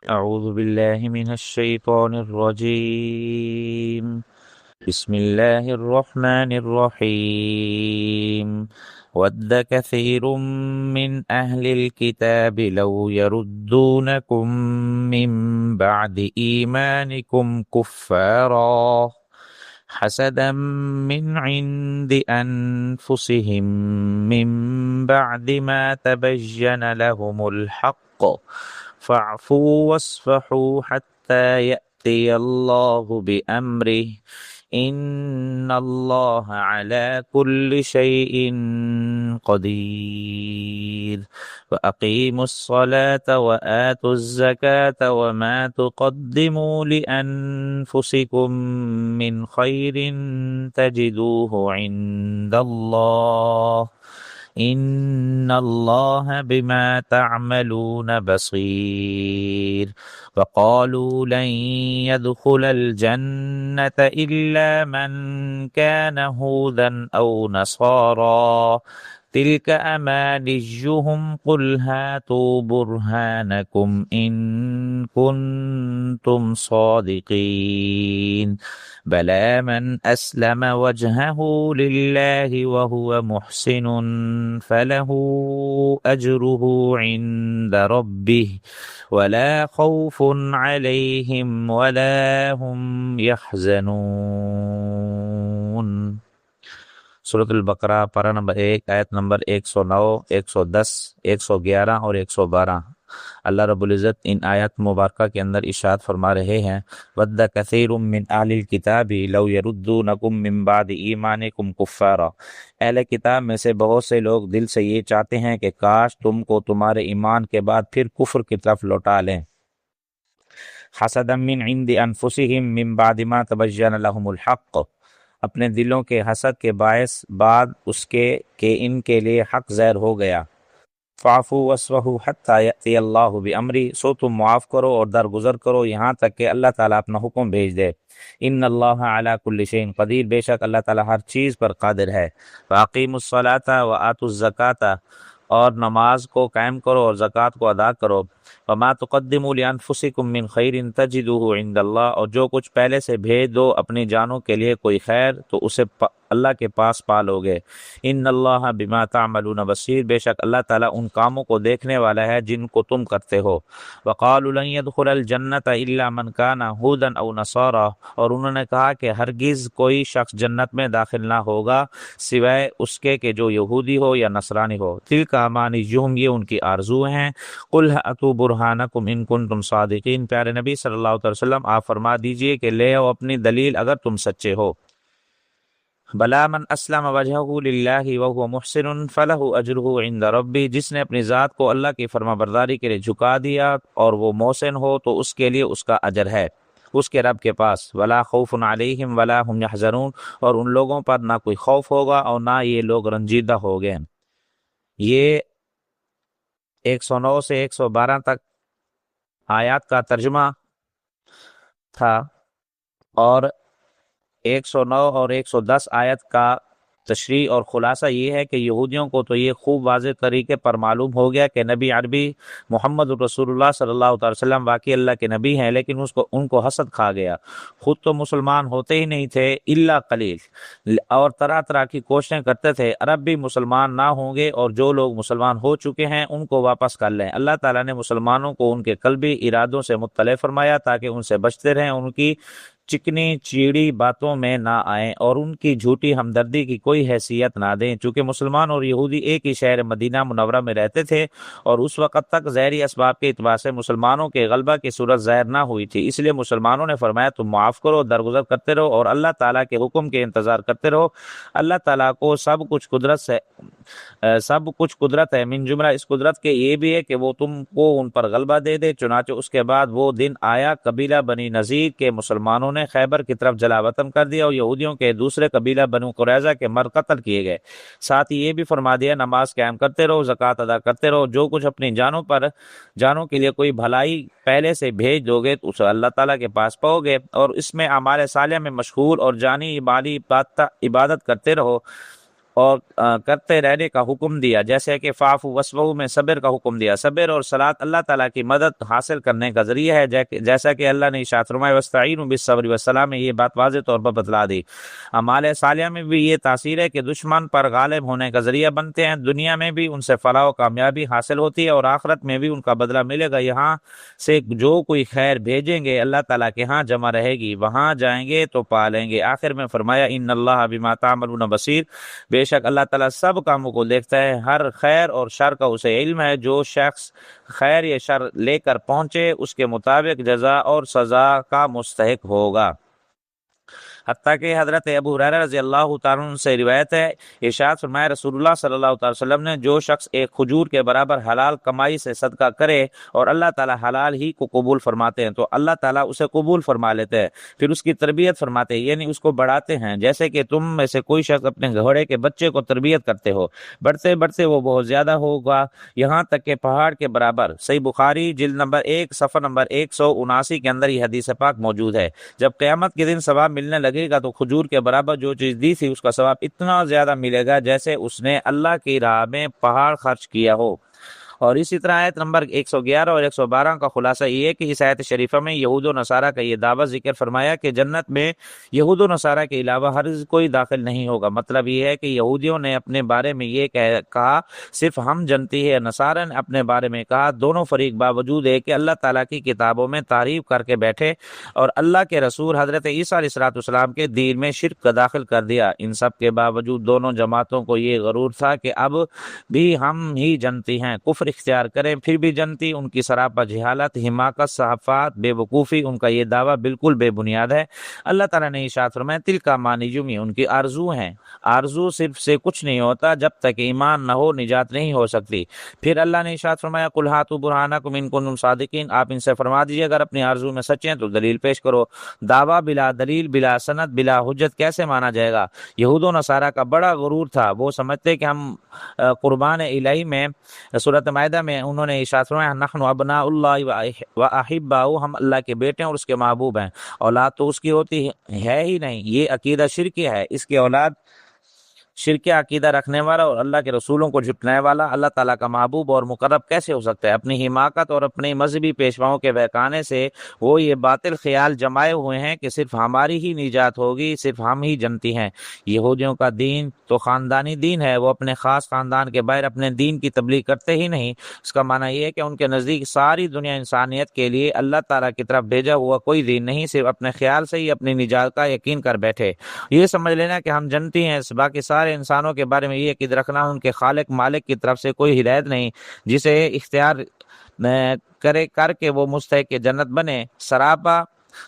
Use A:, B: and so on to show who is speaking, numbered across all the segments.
A: أعوذ بالله من الشيطان الرجيم. بسم الله الرحمن الرحيم. ود كثير من أهل الكتاب لو يردونكم من بعد إيمانكم كفارا حسدا من عند أنفسهم من بعد ما تبين لهم الحق فاعفوا واصفحوا حتى يأتي الله بأمره إن الله على كل شيء قدير وأقيموا الصلاة وآتوا الزكاة وما تقدموا لأنفسكم من خير تجدوه عند الله إن الله بما تعملون بصير وقالوا لن يدخل الجنة إلا من كان هودا أو نصارى تلك أمانيهم قل هاتوا برهانكم إن كنتم صادقين بلى من أسلم وجهه لله وهو محسن فله أجره عند ربه ولا خوف عليهم ولا هم يحزنون. سورۃ البقرہ پارہ نمبر 1 آیت نمبر 109 110 111 اور 112۔ اللہ رب العزت ان آیات مبارکہ کے اندر ارشاد فرما رہے ہیں ود کثیر من اہل الکتاب لو یردونکم من بعد ایمانکم کفارا، اہل کتاب میں سے بہت سے لوگ دل سے یہ چاہتے ہیں کہ کاش تم کو تمہارے ایمان کے بعد پھر کفر کی طرف لوٹا لیں۔ حسدا من عند انفسهم من بعد ما تبین لهم الحق، اپنے دلوں کے حسد کے باعث بعد اس کے کہ ان کے لیے حق ظاہر ہو گیا۔ فاعفوا واصفحوا حتی یأتی اللہ بامری، سو تم معاف کرو اور درگزر کرو یہاں تک کہ اللہ تعالیٰ اپنا حکم بھیج دے۔ ان اللہ علی کل شیء قدیر، بے شک اللہ تعالیٰ ہر چیز پر قادر ہے۔ واقیموا الصلاۃ وآتوا الزکاۃ، اور نماز کو قائم کرو اور زکوٰۃ کو ادا کرو۔ وما تقدموا لانفسکم من خیر تجدوہ عند اللہ، اور جو کچھ پہلے سے بھیج دو اپنی جانوں کے لیے کوئی خیر تو اسے اللہ کے پاس پا لو گے۔ ان اللہ بما تعملون بصیر، بے شک اللہ تعالیٰ ان کاموں کو دیکھنے والا ہے جن کو تم کرتے ہو۔ وقالوا لن يدخل الجنۃ الا من كان هودا او نصارى، اور انہوں نے کہا کہ ہرگز کوئی شخص جنت میں داخل نہ ہوگا سوائے اس کے کہ جو یہودی ہو یا نصرانی ہو۔ تلک امانیہم، یہ ان کی آرزو ہیں۔ قل ہاتوا برہانکم ان کنتم صادقین، پیارے نبی صلی اللہ علیہ وسلم آپ فرما دیجئے کہ لے آؤ اپنی دلیل اگر تم سچے ہو۔ بلا من اسلم وجہہ للہ وہو محسن فلہ اجرہ عند ربہ، جس نے اپنی ذات کو اللہ کی فرما برداری کے لیے جھکا دیا اور وہ محسن ہو تو اس کے لیے اس کا اجر ہے اس کے رب کے پاس۔ ولا خوف علیہم ولا هم یحزنون، اور ان لوگوں پر نہ کوئی خوف ہوگا اور نہ یہ لوگ رنجیدہ ہوگے۔ یہ 109 سے 112 تک آیات کا ترجمہ تھا، اور 109 اور 110 آیت کا تشریح اور خلاصہ یہ ہے کہ یہودیوں کو تو یہ خوب واضح طریقے پر معلوم ہو گیا کہ نبی عربی محمد رسول اللہ صلی اللہ علیہ وسلم واقعی اللہ کے نبی ہیں، لیکن ان کو حسد کھا گیا۔ خود تو مسلمان ہوتے ہی نہیں تھے الا قلیل، اور طرح طرح کی کوششیں کرتے تھے عرب بھی مسلمان نہ ہوں گے اور جو لوگ مسلمان ہو چکے ہیں ان کو واپس کر لیں۔ اللہ تعالیٰ نے مسلمانوں کو ان کے قلبی ارادوں سے مطلع فرمایا تاکہ ان سے بچتے رہیں، ان کی چکنی چیڑی باتوں میں نہ آئیں اور ان کی جھوٹی ہمدردی کی کوئی حیثیت نہ دیں۔ چونکہ مسلمان اور یہودی ایک ہی شہر مدینہ منورہ میں رہتے تھے اور اس وقت تک ظاہری اسباب کے اعتبار سے مسلمانوں کے غلبہ کی صورت ظاہر نہ ہوئی تھی، اس لیے مسلمانوں نے فرمایا تم معاف کرو، درگزر کرتے رہو اور اللہ تعالیٰ کے حکم کے انتظار کرتے رہو۔ اللہ تعالیٰ کو سب کچھ قدرت ہے، من جملہ اس قدرت کے یہ بھی ہے کہ وہ تم کو ان پر غلبہ دے دے۔ چنانچہ اس کے بعد وہ دن آیا قبیلہ بنی نذیر کے مسلمانوں نے خیبر کی طرف جلا وطن کر دیا اور یہودیوں کے دوسرے قبیلہ بنو قریظہ کے مرد قتل کیے گئے۔ ساتھ ہی یہ بھی فرما دیا نماز قائم کرتے رہو، زکوٰۃ ادا کرتے رہو، جو کچھ اپنی جانوں کے لیے کوئی بھلائی پہلے سے بھیج دو گے تو اسے اللہ تعالیٰ کے پاس پاؤ گے، اور اس میں اعمال صالحہ میں مشغول اور جانی مالی عبادت کرتے رہو۔ اور کرتے رہنے کا حکم دیا، جیسے کہ فاعفو وصفحوا میں صبر کا حکم دیا۔ صبر اور صلات اللہ تعالیٰ کی مدد حاصل کرنے کا ذریعہ ہے، جیسا کہ اللہ نے ارشاد فرمایا واستعینوا بالصبر والصلاۃ میں یہ بات واضح طور پر بتلا دی۔ اعمال صالحہ میں بھی یہ تاثیر ہے کہ دشمن پر غالب ہونے کا ذریعہ بنتے ہیں، دنیا میں بھی ان سے فلاح و کامیابی حاصل ہوتی ہے اور آخرت میں بھی ان کا بدلہ ملے گا۔ یہاں سے جو کوئی خیر بھیجیں گے اللہ تعالیٰ کے ہاں جمع رہے گی، وہاں جائیں گے تو پا لیں گے۔ آخر میں فرمایا ان اللہ بما تعملون بصیر، بے شک اللہ تعالیٰ سب کاموں کو دیکھتا ہے، ہر خیر اور شر کا اسے علم ہے۔ جو شخص خیر یا شر لے کر پہنچے اس کے مطابق جزا اور سزا کا مستحق ہوگا۔ حتیٰ کہ حضرت ابو ہریرہ رضی اللہ تعالیٰ عنہ سے روایت ہے، ارشاد فرمایا رسول اللہ صلی اللہ علیہ وسلم نے، جو شخص ایک کھجور کے برابر حلال کمائی سے صدقہ کرے اور اللہ تعالیٰ حلال ہی کو قبول فرماتے ہیں تو اللہ تعالیٰ اسے قبول فرما لیتے ہیں، پھر اس کی تربیت فرماتے ہیں، یعنی اس کو بڑھاتے ہیں، جیسے کہ تم میں سے کوئی شخص اپنے گھوڑے کے بچے کو تربیت کرتے ہو، بڑھتے بڑھتے وہ بہت زیادہ ہوگا، یہاں تک کہ پہاڑ کے برابر۔ صحیح بخاری جلد نمبر 1 صفحہ نمبر 179 کے اندر یہ حدیث پاک موجود ہے۔ جب قیامت کے دن ثواب ملنے لگے گا تو کھجور کے برابر جو چیز دی تھی اس کا ثواب اتنا زیادہ ملے گا جیسے اس نے اللہ کی راہ میں پہاڑ خرچ کیا ہو۔ اور اسی طرح آیت نمبر 111 اور 112 کا خلاصہ یہ ہے کہ اس آیت شریفہ میں یہود و نصارہ کا یہ دعویٰ ذکر فرمایا کہ جنت میں یہود و نصارہ کے علاوہ ہر کوئی داخل نہیں ہوگا۔ مطلب یہ ہے کہ یہودیوں نے اپنے بارے میں یہ کہا صرف ہم جنتی ہے، نصارہ نے اپنے بارے میں کہا، دونوں فریق باوجود ہے کہ اللہ تعالیٰ کی کتابوں میں تعریف کر کے بیٹھے اور اللہ کے رسول حضرت عیسیٰ علیہ السلام کے دین میں شرک کا داخل کر دیا، ان سب کے باوجود دونوں جماعتوں کو یہ غرور تھا کہ اب بھی ہم ہی جنتی ہیں، کفر اختیار کریں پھر بھی جنتی۔ ان کی سراپا جہالت، حماقت، صحافت، بے وقوفی، ان کا یہ دعویٰ بالکل بے بنیاد ہے۔ اللہ تعالیٰ نے ارشاد فرمایا تلک امانیہم، ان کی آرزو ہیں، آرزو صرف سے کچھ نہیں ہوتا، جب تک ایمان نہ ہو نجات نہیں ہو سکتی۔ پھر اللہ نے ارشاد فرمایا قل ہاتوا برہانکم ان کنتم صادقین، آپ ان سے فرما دیجیے اگر اپنی آرزو میں سچے ہیں تو دلیل پیش کرو۔ دعویٰ بلا دلیل، بلا سند، بلا حجت کیسے مانا جائے گا؟ یہود و نصارہ کا بڑا غرور تھا، وہ سمجھتے کہ ہم قربان الہی میں سورۃ مائدہ میں انہوں نے ارشاد فرمایا نحن ابناء اللہ و احباؤہ، ہم اللہ کے بیٹے ہیں اور اس کے محبوب ہیں۔ اولاد تو اس کی ہوتی ہے ہی نہیں، یہ عقیدہ شرکی ہے، اس کی اولاد شرک عقیدہ رکھنے والا اور اللہ کے رسولوں کو جھٹلانے والا اللہ تعالیٰ کا محبوب اور مقرب کیسے ہو سکتا ہے؟ اپنی حماقت اور اپنے مذہبی پیشواؤں کے بہکانے سے وہ یہ باطل خیال جمائے ہوئے ہیں کہ صرف ہماری ہی نجات ہوگی، صرف ہم ہی جنتی ہیں۔ یہودیوں کا دین تو خاندانی دین ہے، وہ اپنے خاص خاندان کے باہر اپنے دین کی تبلیغ کرتے ہی نہیں۔ اس کا معنی یہ ہے کہ ان کے نزدیک ساری دنیا انسانیت کے لیے اللہ تعالیٰ کی طرف بھیجا ہوا کوئی دین نہیں، صرف اپنے خیال سے ہی اپنی نجات کا یقین کر بیٹھے۔ یہ سمجھ لینا کہ ہم جنتی ہیں، باقی سارے انسانوں کے بارے میں یہ عقیدہ رکھنا ان کے خالق مالک کی طرف سے کوئی ہدایت نہیں جسے اختیار کر کے وہ مستحق جنت بنے،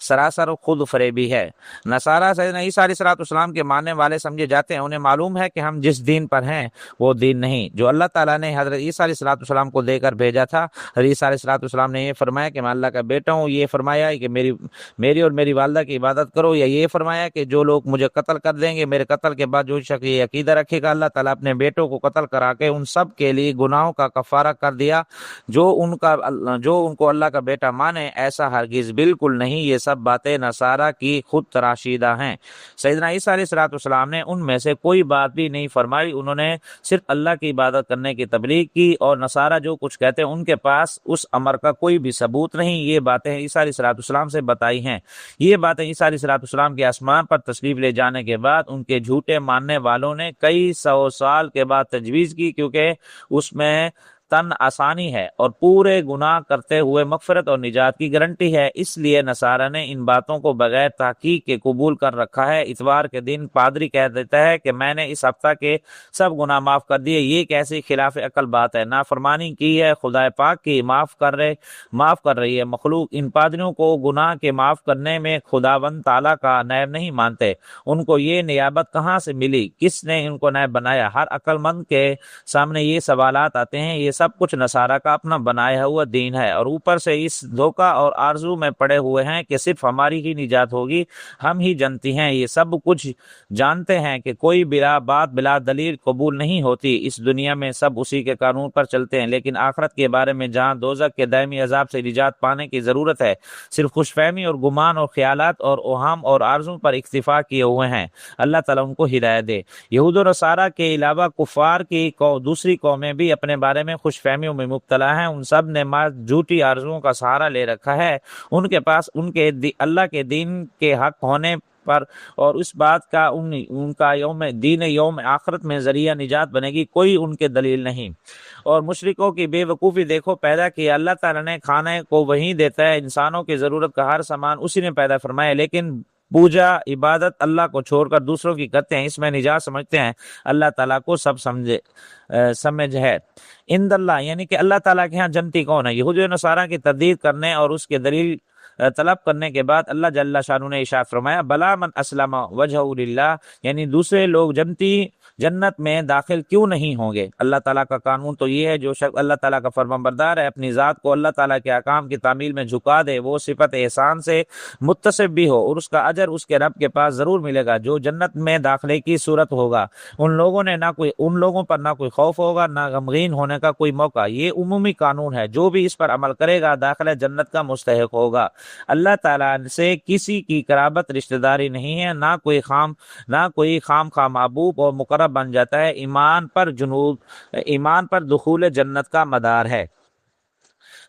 A: سراسر خود فریبی ہے۔ نصارہ سیدنا عیسیٰ علیہ السلام کے ماننے والے سمجھے جاتے ہیں، انہیں معلوم ہے کہ ہم جس دین پر ہیں وہ دین نہیں جو اللہ تعالیٰ نے حضرت عیسیٰ علیہ السلام کو دے کر بھیجا تھا۔ حضرت عیسیٰ علیہ السلام نے یہ فرمایا کہ میں اللہ کا بیٹا ہوں، یہ فرمایا کہ میری اور میری والدہ کی عبادت کرو، یا یہ فرمایا کہ جو لوگ مجھے قتل کر دیں گے، میرے قتل کے بعد جو شخص یہ عقیدہ رکھے گا اللہ تعالیٰ اپنے بیٹوں کو قتل کرا کے ان سب کے لیے گناہوں کا کفارہ کر دیا، جو ان کو اللہ کا بیٹا مانے، ایسا ہرگز بالکل نہیں۔ یہ سب باتیں نصارہ کی خود تراشیدہ ہیں۔ سیدنا عیسیٰ علیہ السلام نے ان میں سے کوئی بات بھی نہیں فرمائی، انہوں نے صرف اللہ کی عبادت کرنے کی تبلیغ کی، اور نصارہ جو کچھ کہتے ہیں ان کے پاس اس امر کا کوئی بھی ثبوت نہیں۔ یہ باتیں عیسیٰ علیہ السلام سے بتائی ہیں، یہ باتیں عیسیٰ علیہ السلام کے آسمان پر تشریف لے جانے کے بعد ان کے جھوٹے ماننے والوں نے کئی سو سال کے بعد تجویز کی، کیونکہ اس میں تن آسانی ہے اور پورے گناہ کرتے ہوئے مغفرت اور نجات کی گارنٹی ہے، اس لیے نصارہ نے ان باتوں کو بغیر تحقیق کے قبول کر رکھا ہے۔ اتوار کے دن پادری کہہ دیتا ہے کہ میں نے اس ہفتہ کے سب گناہ معاف کر دیے، یہ کیسی خلاف عقل بات ہے؟ نافرمانی کی ہے خدا پاک کی، معاف کر رہی ہے مخلوق۔ ان پادریوں کو گناہ کے معاف کرنے میں خداوند تعالیٰ کا نائب نہیں مانتے، ان کو یہ نیابت کہاں سے ملی؟ کس نے ان کو نائب بنایا؟ ہر عقل مند کے سامنے یہ سوالات آتے ہیں، یہ سب کچھ نصارہ کا اپنا بنایا ہوا دین ہے، اور اوپر سے اس دھوکہ اور آرزو میں پڑے ہوئے ہیں کہ صرف ہماری ہی نجات ہوگی، ہم ہی جنتی ہیں۔ یہ سب کچھ جانتے ہیں کہ کوئی بلا دلیل قبول نہیں ہوتی، اس دنیا میں سب اسی کے قانون پر چلتے ہیں، لیکن آخرت کے بارے میں جہاں دوزخ کے دائمی عذاب سے نجات پانے کی ضرورت ہے، صرف خوش فہمی اور گمان اور خیالات اور اوہام اور آرزو پر اکتفا کیے ہوئے ہیں۔ اللہ تعالیٰ ان کو ہدایت دے۔ یہود و نصارہ کے علاوہ کفار کی دوسری قومیں بھی اپنے بارے میں خوش فہمیوں میں مبتلا ہیں، ان سب نے جھوٹی آرزوؤں کا سہارا لے رکھا ہے۔ ان کے پاس ان کے اللہ کے دین کے حق ہونے پر اور اس بات کا ان کا یوم آخرت میں ذریعہ نجات بنے گی کوئی ان کے دلیل نہیں۔ اور مشرکوں کی بے وقوفی دیکھو، پیدا کیا اللہ تعالیٰ نے، کھانے کو وہی دیتا ہے، انسانوں کی ضرورت کا ہر سامان اسی نے پیدا فرمایا، لیکن پوجا عبادت اللہ کو چھوڑ کر دوسروں کی کرتے ہیں، اس میں نجات سمجھتے ہیں۔ اللہ تعالیٰ کو سب سمجھ ہے۔ عند اللہ یعنی کہ اللہ تعالیٰ کے ہاں جنتی کون ہے؟ یہود و نصارہ کی تردید کرنے اور اس کے دلیل طلب کرنے کے بعد اللہ جل شانہ نے ارشاد فرمایا بلا من اسلم وجہہ للہ، یعنی دوسرے لوگ جنت میں داخل کیوں نہیں ہوں گے؟ اللہ تعالیٰ کا قانون تو یہ ہے، جو شخص اللہ تعالیٰ کا فرمانبردار ہے، اپنی ذات کو اللہ تعالیٰ کے احکام کی تعمیل میں جھکا دے، وہ صفت احسان سے متصف بھی ہو، اور اس کا اجر اس کے رب کے پاس ضرور ملے گا۔ جو جنت میں داخلے کی صورت ہوگا، ان لوگوں پر نہ کوئی خوف ہوگا، نہ غمگین ہونے کا کوئی موقع۔ یہ عمومی قانون ہے، جو بھی اس پر عمل کرے گا داخلہ جنت کا مستحق ہوگا۔ اللہ تعالیٰ سے کسی کی قرابت رشتہ داری نہیں ہے، نہ کوئی خام خواہ محبوب اور مقرب بن جاتا ہے۔ ایمان پر دخول جنت کا مدار ہے۔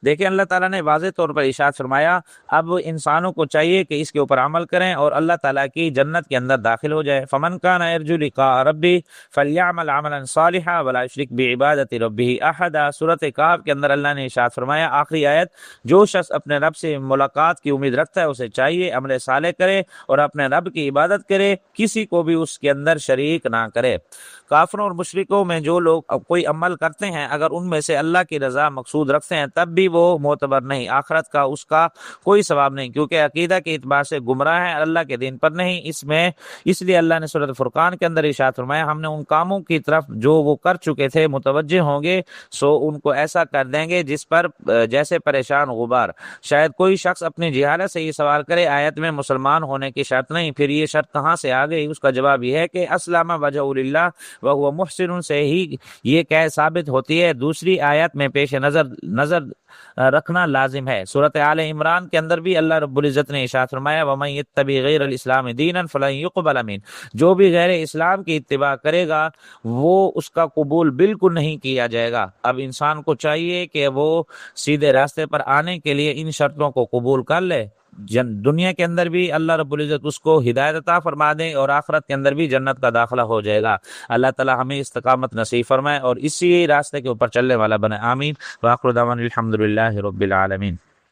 A: دیکھیں اللہ تعالیٰ نے واضح طور پر ارشاد فرمایا، اب انسانوں کو چاہیے کہ اس کے اوپر عمل کریں اور اللہ تعالیٰ کی جنت کے اندر داخل ہو جائے۔ فمن کان یرجو لقاء ربہ فلیعمل عملا صالحا ولا یشرک بعبادۃ ربہ احدا۔ سورۃ کہف کے اندر اللہ نے ارشاد فرمایا، آخری آیت، جو شخص اپنے رب سے ملاقات کی امید رکھتا ہے اسے چاہیے عمل صالح کرے اور اپنے رب کی عبادت کرے، کسی کو بھی اس کے اندر شریک نہ کرے۔ کافروں اور مشرکوں میں جو لوگ کوئی عمل کرتے ہیں، اگر ان میں سے اللہ کی رضا مقصود رکھتے ہیں تب بھی وہ معتبر نہیں، آخرت کا اس کا کوئی ثواب نہیں، کیونکہ عقیدہ کے اعتبار سے گمراہ ہے، اللہ کے دین پر نہیں۔ اس لیے اللہ نے سورۃ فرقان کے اندر ارشاد فرمایا، ہم نے ان کاموں کی طرف جو وہ کر چکے تھے متوجہ ہوں گے، سو ان کو ایسا کر دیں گے جس پر جیسے پریشان غبار۔ شاید کوئی شخص اپنی جہالت سے یہ سوال کرے، آیت میں مسلمان ہونے کی شرط نہیں، پھر یہ شرط کہاں سے آ گئی؟ اس کا جواب یہ ہے کہ اسلم وجہ للہ وہو محسن سے ہی یہ کہ ثابت ہوتی ہے۔ دوسری آیت میں پیش نظر رکھنا لازم ہے۔ سورۃ آل عمران کے اندر بھی اللہ رب العزت نے ارشاد فرمایا، وَمَن يَتَّبِعْ غَيْرَ الْإِسْلَامِ دِينًا فَلَن يُقْبَلَ مِنْهُ، جو بھی غیر اسلام کی اتباع کرے گا وہ اس کا قبول بالکل نہیں کیا جائے گا۔ اب انسان کو چاہیے کہ وہ سیدھے راستے پر آنے کے لیے ان شرطوں کو قبول کر لے، دنیا کے اندر بھی اللہ رب العزت اس کو ہدایت عطا فرما دے اور آخرت کے اندر بھی جنت کا داخلہ ہو جائے گا۔ اللہ تعالی ہمیں استقامت نصیب فرمائے اور اسی راستے کے اوپر چلنے والا بنے، آمین۔ وآخر دعوانا الحمدللہ رب العالمین۔